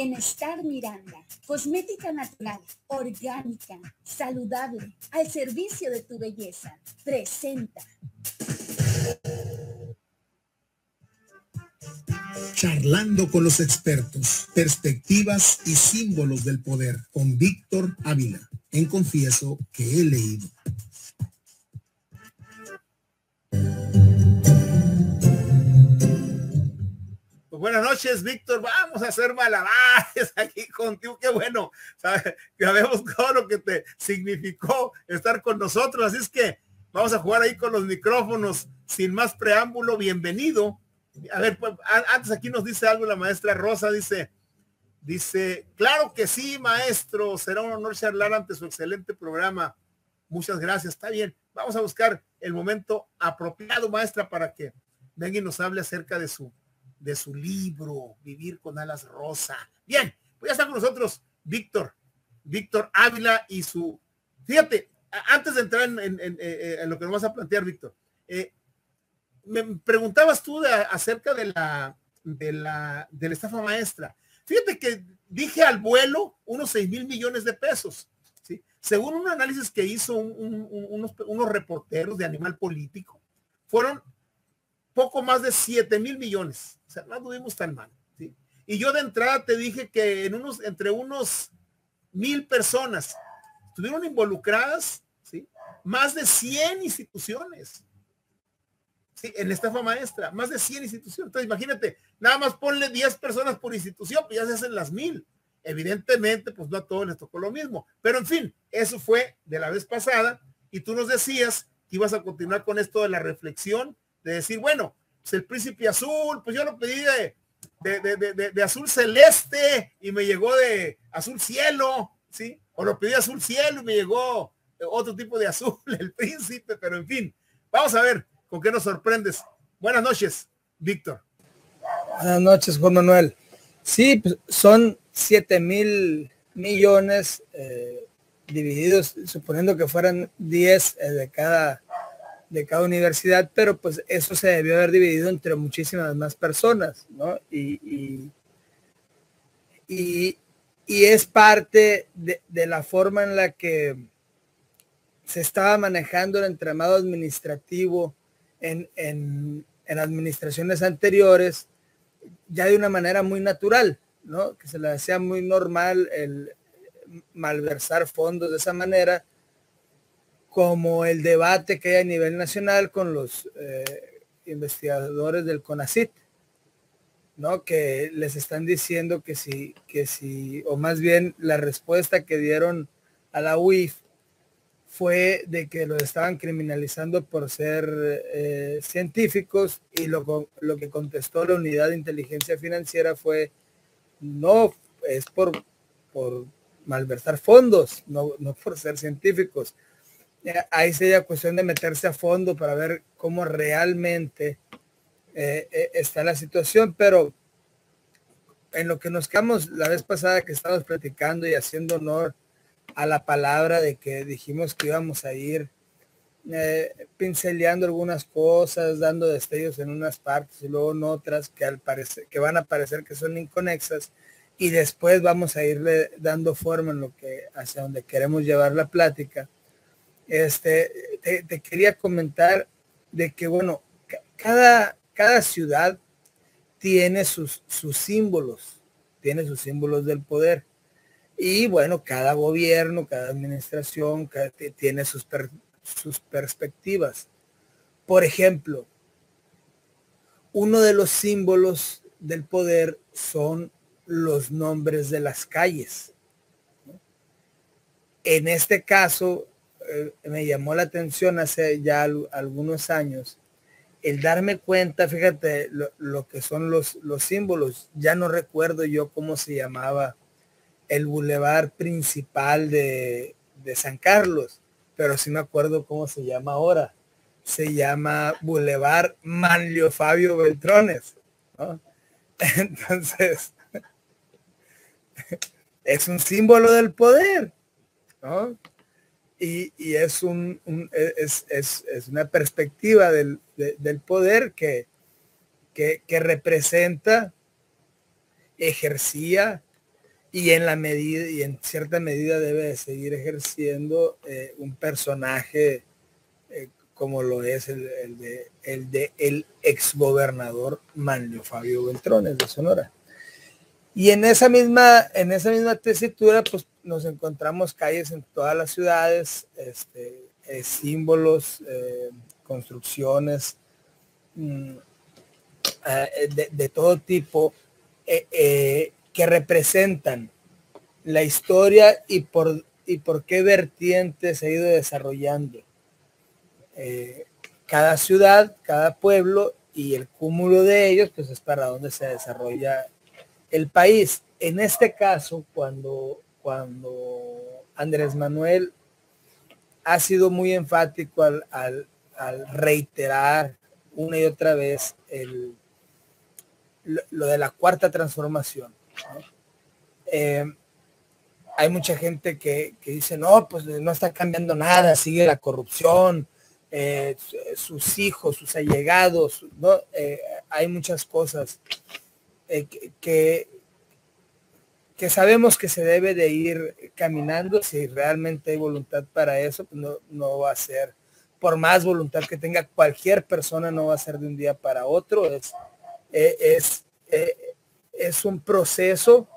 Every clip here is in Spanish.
Bienestar Miranda, cosmética natural, orgánica, saludable, al servicio de tu belleza, presenta. Charlando con los expertos, perspectivas y símbolos del poder, con Víctor Ávila, en Confieso que he leído. Pues buenas noches, Víctor. Vamos a hacer malabares aquí contigo. Qué bueno, ¿sabes? Sabemos todo lo que te significó estar con nosotros. Así es que vamos a jugar ahí con los micrófonos. Sin más preámbulo, bienvenido. A ver, pues, antes aquí nos dice algo la maestra Rosa. Dice, claro que sí, maestro. Será un honor charlar ante su excelente programa. Muchas gracias. Está bien. Vamos a buscar el momento apropiado, maestra, para que venga y nos hable acerca de su libro, Vivir con Alas Rosa. Bien, pues ya está con nosotros Víctor Ávila y su... Fíjate, antes de entrar en lo que nos vas a plantear, Víctor, me preguntabas tú acerca de la estafa maestra. Fíjate que dije al vuelo unos 6,000 millones de pesos, ¿sí? Según un análisis que hizo unos reporteros de Animal Político, fueron poco más de 7,000 millones. O sea, no tuvimos tan mal, ¿sí? Y yo de entrada te dije que entre unos 1,000 personas estuvieron involucradas, ¿sí? Más de 100 instituciones, ¿sí? En la estafa maestra, más de 100 instituciones. Entonces, imagínate, nada más ponle 10 personas por institución, pues ya se hacen las 1,000. Evidentemente, pues no a todos les tocó lo mismo. Pero en fin, eso fue de la vez pasada y tú nos decías que ibas a continuar con esto de la reflexión, de decir, bueno, pues el príncipe azul, pues yo lo pedí de azul celeste y me llegó de azul cielo, ¿sí? O lo pedí azul cielo y me llegó otro tipo de azul, el príncipe, pero en fin, vamos a ver con qué nos sorprendes. Buenas noches, Víctor. Buenas noches, Juan Manuel. Sí, pues son 7,000 millones divididos, suponiendo que fueran 10 de cada universidad, pero pues eso se debió haber dividido entre muchísimas más personas, ¿no? Y es parte de la forma en la que se estaba manejando el entramado administrativo en administraciones anteriores, ya de una manera muy natural, ¿no? Que se le hacía muy normal el malversar fondos de esa manera, como el debate que hay a nivel nacional con los investigadores del CONACYT, ¿no? Que les están diciendo que sí, o más bien la respuesta que dieron a la UIF fue de que los estaban criminalizando por ser científicos, y lo que contestó la Unidad de Inteligencia Financiera fue, no, es por malversar fondos, no por ser científicos. Ahí sería cuestión de meterse a fondo para ver cómo realmente está la situación, pero en lo que nos quedamos la vez pasada, que estábamos platicando y haciendo honor a la palabra de que dijimos que íbamos a ir pinceleando algunas cosas, dando destellos en unas partes y luego en otras que van a parecer que son inconexas, y después vamos a irle dando forma en lo que hacia donde queremos llevar la plática. Te quería comentar de que, bueno, cada ciudad tiene sus símbolos, tiene sus símbolos del poder. Y bueno, cada gobierno, cada administración tiene sus perspectivas. Por ejemplo, uno de los símbolos del poder son los nombres de las calles, ¿no? En este caso, me llamó la atención hace ya algunos años el darme cuenta, fíjate, lo que son los símbolos. Ya no recuerdo yo cómo se llamaba el bulevar principal de San Carlos, pero sí me acuerdo cómo se llama ahora. Se llama Bulevar Manlio Fabio Beltrones, ¿no? Entonces, es un símbolo del poder, ¿no? Y es es una perspectiva del poder que representa, ejercía y en cierta medida debe de seguir ejerciendo un personaje como lo es el exgobernador Manlio Fabio Beltrones de Sonora. Y en esa misma tesitura, pues nos encontramos calles en todas las ciudades, símbolos, construcciones de todo tipo que representan la historia y por qué vertientes se ha ido desarrollando cada ciudad, cada pueblo, y el cúmulo de ellos pues es para donde se desarrolla el país. En este caso, cuando Andrés Manuel ha sido muy enfático al reiterar una y otra vez lo de la cuarta transformación, ¿no? Hay mucha gente que dice, no, pues no está cambiando nada, sigue la corrupción, sus hijos, sus allegados, ¿no? Hay muchas cosas que sabemos que se debe de ir caminando. Si realmente hay voluntad para eso, pues no va a ser, por más voluntad que tenga cualquier persona, no va a ser de un día para otro. Es un proceso,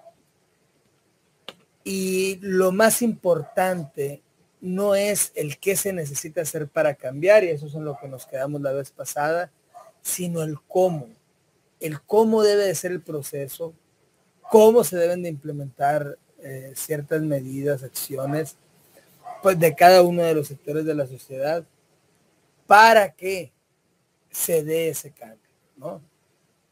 y lo más importante no es el qué se necesita hacer para cambiar, y eso es en lo que nos quedamos la vez pasada, sino el cómo. El cómo debe de ser el proceso, cómo se deben de implementar ciertas medidas, acciones, pues de cada uno de los sectores de la sociedad para que se dé ese cambio, ¿no?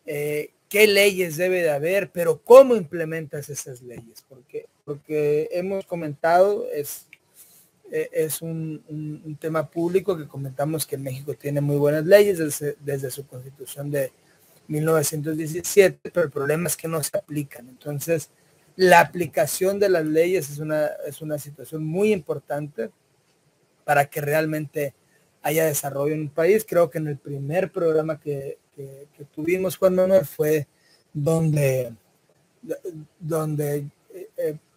Qué leyes debe de haber, pero cómo implementas esas leyes, porque hemos comentado, es un tema público que comentamos que México tiene muy buenas leyes desde su constitución de 1917, pero el problema es que no se aplican. Entonces, la aplicación de las leyes es una situación muy importante para que realmente haya desarrollo en un país. Creo que en el primer programa que tuvimos, Juan Manuel, fue donde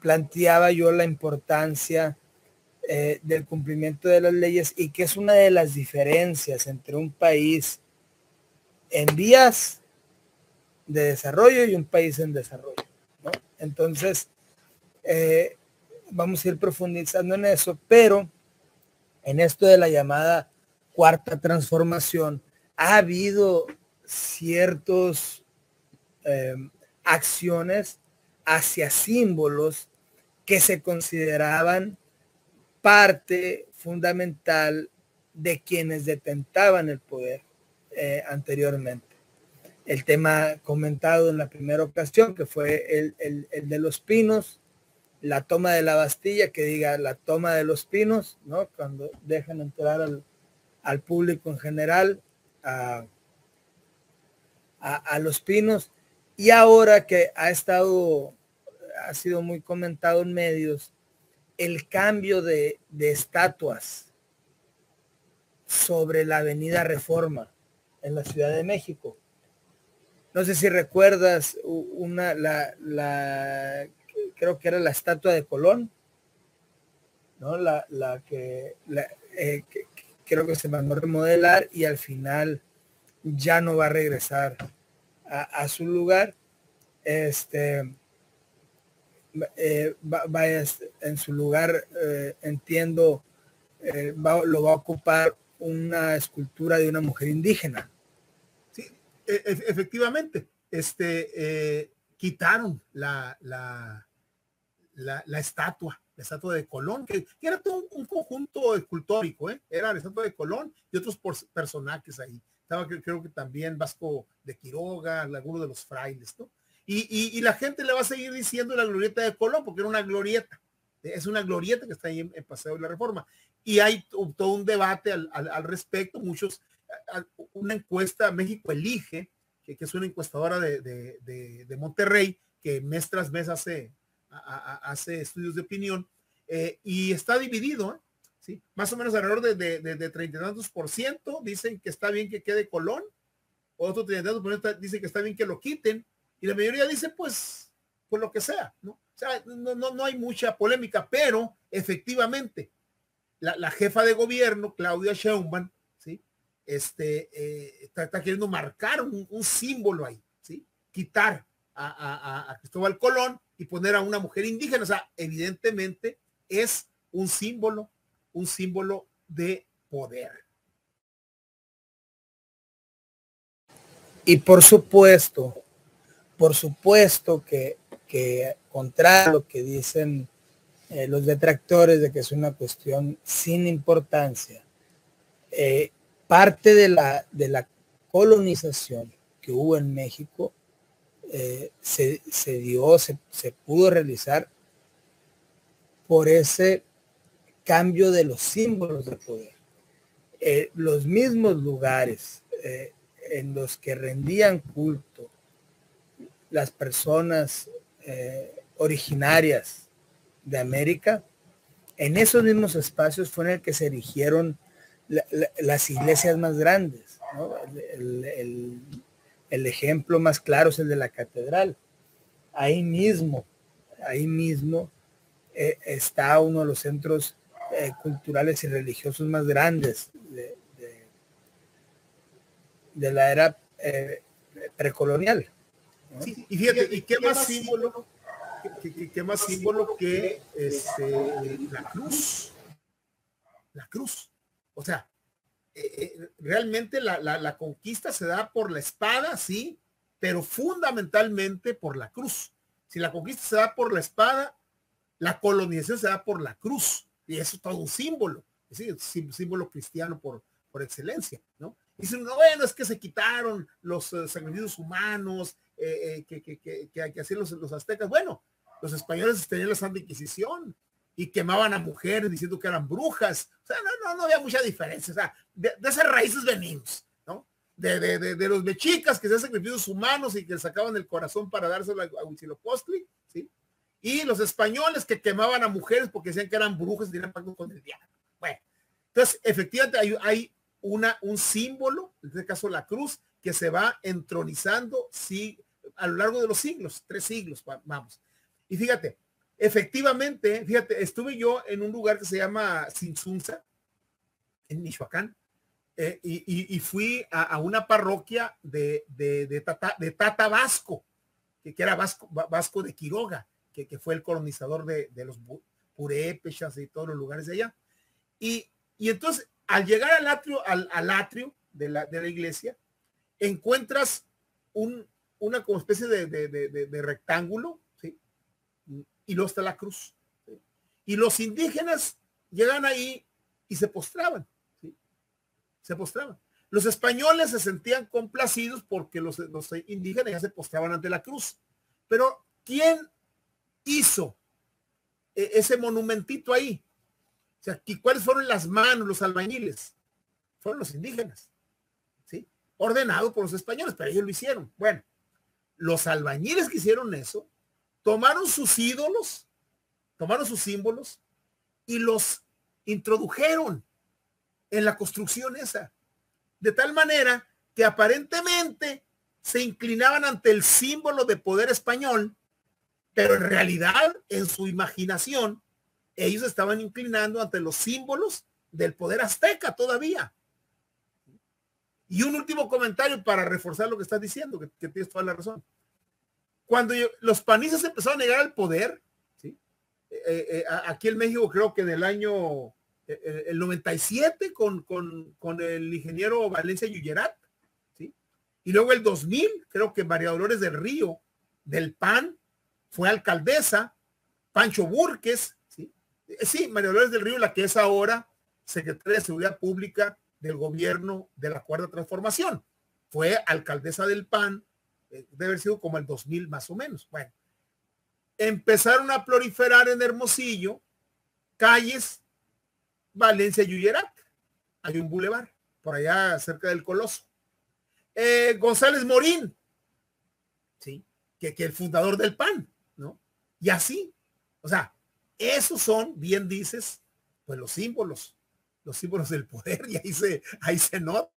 planteaba yo la importancia del cumplimiento de las leyes, y que es una de las diferencias entre un país en vías de desarrollo y un país en desarrollo, ¿no? Entonces, vamos a ir profundizando en eso, pero en esto de la llamada cuarta transformación, ha habido ciertos acciones hacia símbolos que se consideraban parte fundamental de quienes detentaban el poder anteriormente. El tema comentado en la primera ocasión, que fue el de Los Pinos, la toma de la Bastilla, que diga la toma de Los Pinos, ¿no? Cuando dejan entrar al público en general a Los Pinos. Y ahora que ha sido muy comentado en medios, el cambio de estatuas sobre la Avenida Reforma en la Ciudad de México. No sé si recuerdas creo que era la estatua de Colón, ¿no? Que creo que se mandó a remodelar y al final ya no va a regresar a su lugar. Vaya en su lugar, entiendo, lo va a ocupar una escultura de una mujer indígena. Sí, efectivamente, quitaron la estatua de Colón, que era todo un conjunto escultórico, era la estatua de Colón y otros personajes ahí. Estaba, creo que también Vasco de Quiroga, algunos de los frailes, ¿no? Y la gente le va a seguir diciendo la glorieta de Colón, porque era una glorieta. Es una glorieta que está ahí en Paseo de la Reforma. Y hay todo un debate al respecto. Una encuesta, México Elige, que es una encuestadora de Monterrey, que mes tras mes hace estudios de opinión, y está dividido, ¿sí? Más o menos alrededor de 30 y tantos % dicen que está bien que quede Colón, otro 30 y tantos % dicen que está bien que lo quiten, y la mayoría dice pues lo que sea, ¿no? O sea, no hay mucha polémica, pero efectivamente la jefa de gobierno, Claudia Sheinbaum, ¿sí? Está queriendo marcar un símbolo ahí, ¿sí? Quitar a Cristóbal Colón y poner a una mujer indígena. O sea, evidentemente es un símbolo de poder. Y por supuesto que contrario a lo que dicen los detractores de que es una cuestión sin importancia, parte de la colonización que hubo en México se pudo realizar por ese cambio de los símbolos de poder. Los mismos lugares en los que rendían culto las personas originarias de América, en esos mismos espacios fue en el que se erigieron las iglesias más grandes, ¿no? El ejemplo más claro es el de la catedral. Ahí mismo está uno de los centros culturales y religiosos más grandes de la era precolonial, ¿no? Sí, y fíjate, ¿y qué más símbolo? ¿Qué más símbolo que la cruz? La cruz. O sea, realmente la conquista se da por la espada, sí, pero fundamentalmente por la cruz. Si la conquista se da por la espada, la colonización se da por la cruz. Y eso es todo un símbolo. Es decir, un símbolo cristiano por excelencia, ¿no? Dicen, no, bueno, es que se quitaron los sacrificios humanos que hacían los aztecas. Bueno, los españoles tenían la Santa Inquisición y quemaban a mujeres diciendo que eran brujas. O sea, no había mucha diferencia. O sea, de esas raíces venimos, ¿no? De los mexicas que hacían sacrificios humanos y que sacaban el corazón para dárselo a Huitzilopochtli, ¿sí? Y los españoles que quemaban a mujeres porque decían que eran brujas y tenían pacto con el diablo. Bueno, entonces, efectivamente hay un símbolo, en este caso la cruz, que se va entronizando, sí, a lo largo de los siglos, 3 siglos, vamos. Y fíjate, efectivamente, estuve yo en un lugar que se llama Tzintzunza, en Michoacán, y fui a una parroquia de Tata Vasco, que era Vasco de Quiroga, que fue el colonizador de los purépechas y todos los lugares de allá. Y entonces, al llegar al atrio de la iglesia, encuentras una como especie de rectángulo, ¿sí? Y luego está la cruz, ¿sí? Y los indígenas llegan ahí y se postraban, ¿sí? Se postraban. Los españoles se sentían complacidos porque los indígenas ya se postraban ante la cruz. Pero ¿quién hizo ese monumentito ahí? O sea, ¿y cuáles fueron las manos, los albañiles? Fueron los indígenas, ¿sí? Ordenado por los españoles, pero ellos lo hicieron. Bueno, los albañiles que hicieron eso, tomaron sus ídolos, tomaron sus símbolos y los introdujeron en la construcción esa. De tal manera que aparentemente se inclinaban ante el símbolo de poder español, pero en realidad, en su imaginación, ellos estaban inclinando ante los símbolos del poder azteca todavía. Y un último comentario para reforzar lo que estás diciendo, que tienes toda la razón. Cuando los panistas empezaron a llegar al poder, ¿sí? Aquí en México creo que en el año el 97 con el ingeniero Valencia Lluyerat, ¿sí? Y luego el 2000, creo que María Dolores del Río, del PAN, fue alcaldesa, Pancho Burques, sí, María Dolores del Río, la que es ahora secretaria de Seguridad Pública del gobierno de la Cuarta Transformación. Fue alcaldesa del PAN, debe haber sido como el 2000 más o menos. Bueno, empezaron a proliferar en Hermosillo calles Valencia Lluyerat. Hay un bulevar por allá cerca del Coloso. González Morín, ¿sí? Que el fundador del PAN, ¿no? Y así, o sea, esos son, bien dices, pues los símbolos del poder, y ahí se nota.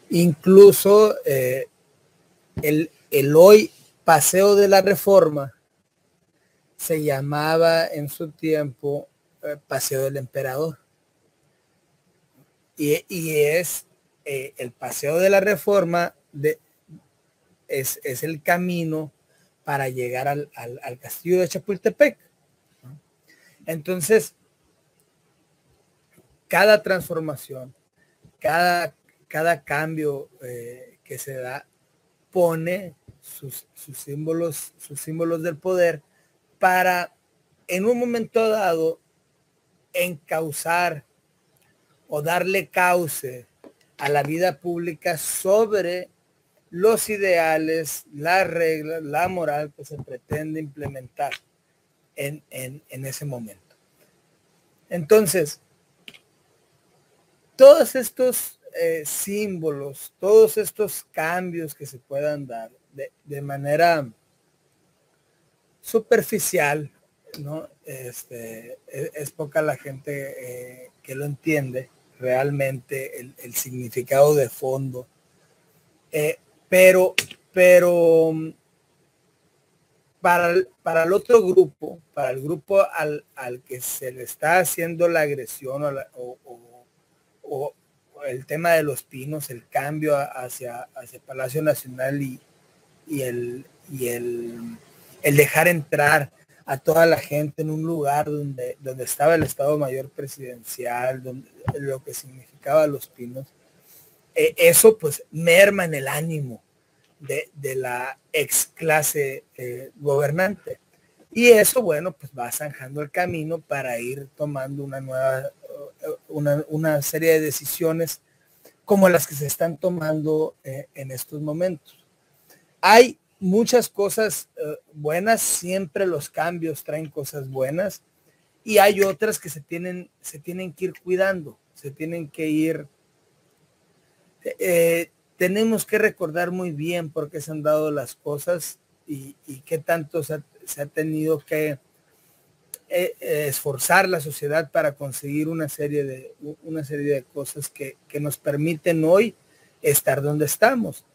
Incluso el hoy Paseo de la Reforma se llamaba en su tiempo Paseo del Emperador. Y es el Paseo de la Reforma, es el camino para llegar al castillo de Chapultepec. Entonces, cada transformación, cada cambio que se da, pone sus símbolos del poder para, en un momento dado, encauzar o darle cauce a la vida pública sobre los ideales, las reglas, la moral que se pretende implementar en ese momento. Entonces, todos estos símbolos, todos estos cambios que se puedan dar de manera superficial, ¿no? Es poca la gente que lo entiende realmente el significado de fondo. Pero para el otro grupo, para el grupo al que se le está haciendo la agresión o el tema de los pinos, el cambio hacia Palacio Nacional y el dejar entrar a toda la gente en un lugar donde estaba el Estado Mayor Presidencial, donde lo que significaba los pinos, eso pues merma en el ánimo de la ex clase gobernante. Y eso, bueno, pues va zanjando el camino para ir tomando una serie de decisiones como las que se están tomando en estos momentos. Hay muchas cosas buenas, siempre los cambios traen cosas buenas, y hay otras que se tienen que ir cuidando, se tienen que ir. Tenemos que recordar muy bien por qué se han dado las cosas y qué tanto se ha tenido que esforzar la sociedad para conseguir una serie de cosas que nos permiten hoy estar donde estamos.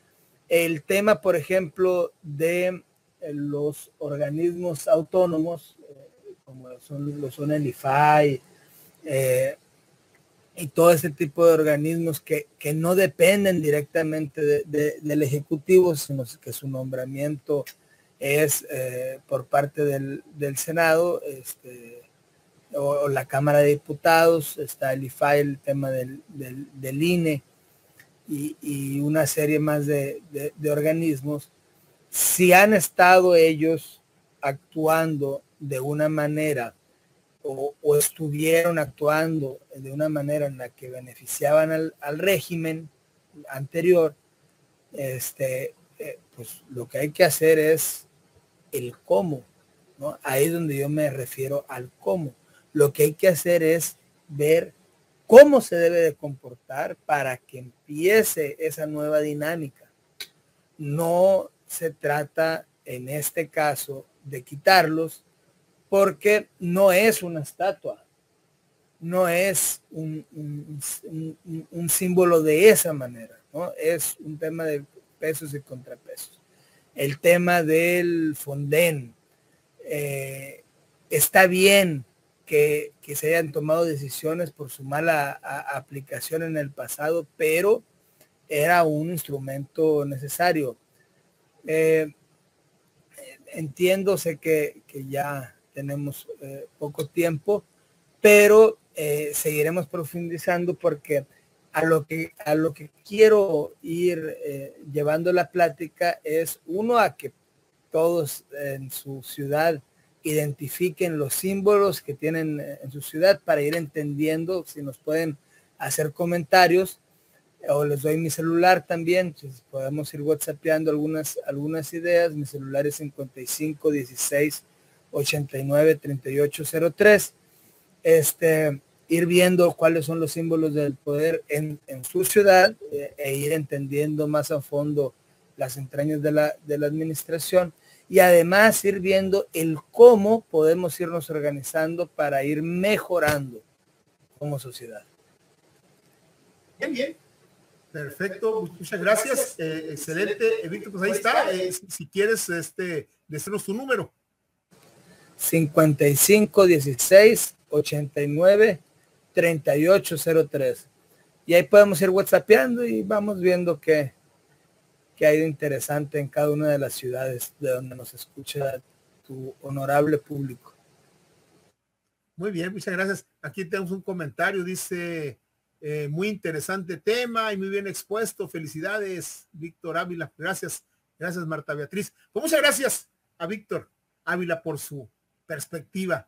El tema, por ejemplo, de los organismos autónomos, como son el IFAI, y todo ese tipo de organismos que no dependen directamente del Ejecutivo, sino que su nombramiento es por parte del Senado, o la Cámara de Diputados. Está el IFAI, el tema del INE, y una serie más de organismos. Si han estado ellos actuando de una manera o estuvieron actuando de una manera en la que beneficiaban al régimen anterior, pues lo que hay que hacer es el cómo, ¿no? Ahí es donde yo me refiero al cómo. Lo que hay que hacer es ver cómo se debe de comportar para que empiece esa nueva dinámica. No se trata en este caso de quitarlos, porque no es una estatua, no es un símbolo de esa manera, ¿no? Es un tema de pesos y contrapesos. El tema del Fonden, está bien que se hayan tomado decisiones por su mala aplicación en el pasado, pero era un instrumento necesario. Entiendo, sé que ya tenemos poco tiempo, pero seguiremos profundizando, porque a lo que quiero ir llevando la plática es, uno, a que todos en su ciudad identifiquen los símbolos que tienen en su ciudad para ir entendiendo. Si nos pueden hacer comentarios, o les doy mi celular también, si podemos ir whatsappeando algunas ideas. Mi celular es 55 16 89 38 03. Ir viendo cuáles son los símbolos del poder en su ciudad, e ir entendiendo más a fondo las entrañas de la administración, y además ir viendo el cómo podemos irnos organizando para ir mejorando como sociedad. Bien. Perfecto, muchas gracias. Excelente. Víctor, pues ahí está. Si quieres decirnos tu número. 55 16 89 3803. Y ahí podemos ir whatsappeando y vamos viendo qué hay de interesante en cada una de las ciudades de donde nos escucha tu honorable público. Muy bien, muchas gracias. Aquí tenemos un comentario, dice, muy interesante tema y muy bien expuesto. Felicidades, Víctor Ávila. Gracias, gracias, Marta Beatriz. Pues muchas gracias a Víctor Ávila por su perspectiva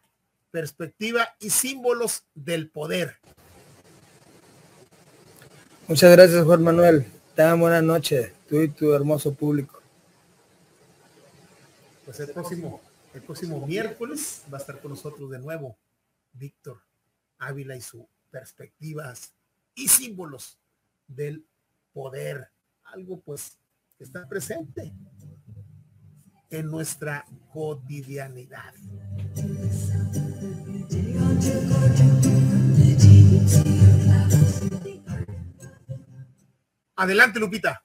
y símbolos del poder. Muchas gracias, Juan Manuel. Tengan buena noche, tú y tu hermoso público. Pues el próximo miércoles va a estar con nosotros de nuevo Víctor Ávila y sus perspectivas y símbolos del poder. Algo pues que está presente en nuestra cotidianidad. Adelante, Lupita.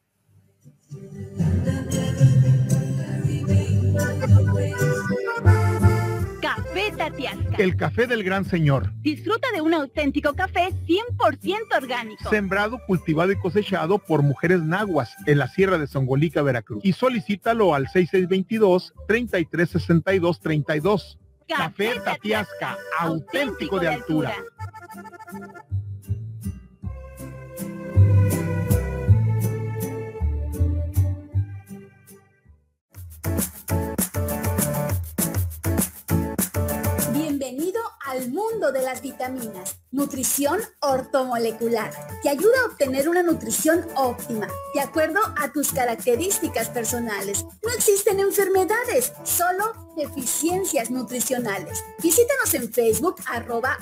Café Tatiasca. El café del gran señor. Disfruta de un auténtico café 100% orgánico. Sembrado, cultivado y cosechado por mujeres nahuas en la Sierra de Songolica, Veracruz. Y solicítalo al 6622-3362-32. Café Tatiasca, auténtico de altura. Bienvenido al mundo de las vitaminas. Nutrición ortomolecular. Te ayuda a obtener una nutrición óptima, de acuerdo a tus características personales. No existen enfermedades, solo deficiencias nutricionales. Visítanos en Facebook,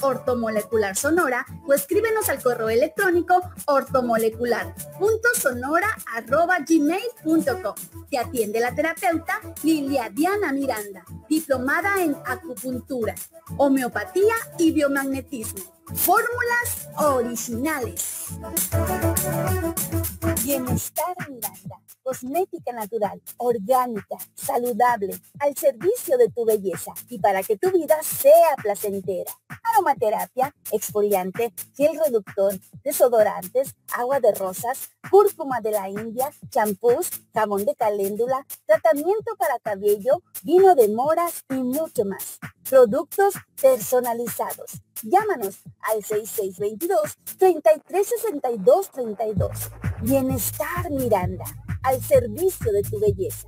@ortomolecularsonora, o escríbenos al correo electrónico ortomolecular.sonora@gmail.com. Te atiende la terapeuta Lilia Diana Miranda, diplomada en acupuntura, homeopatía y biomagnetismo. Fórmulas originales. Bienestar Miranda. Cosmética natural, orgánica, saludable, al servicio de tu belleza y para que tu vida sea placentera. Aromaterapia, exfoliante, gel reductor, desodorantes, agua de rosas, cúrcuma de la India, champús, jabón de caléndula, tratamiento para cabello, vino de moras y mucho más. Productos personalizados. Llámanos al 6622-3362-32. Bienestar Miranda, al servicio de tu belleza.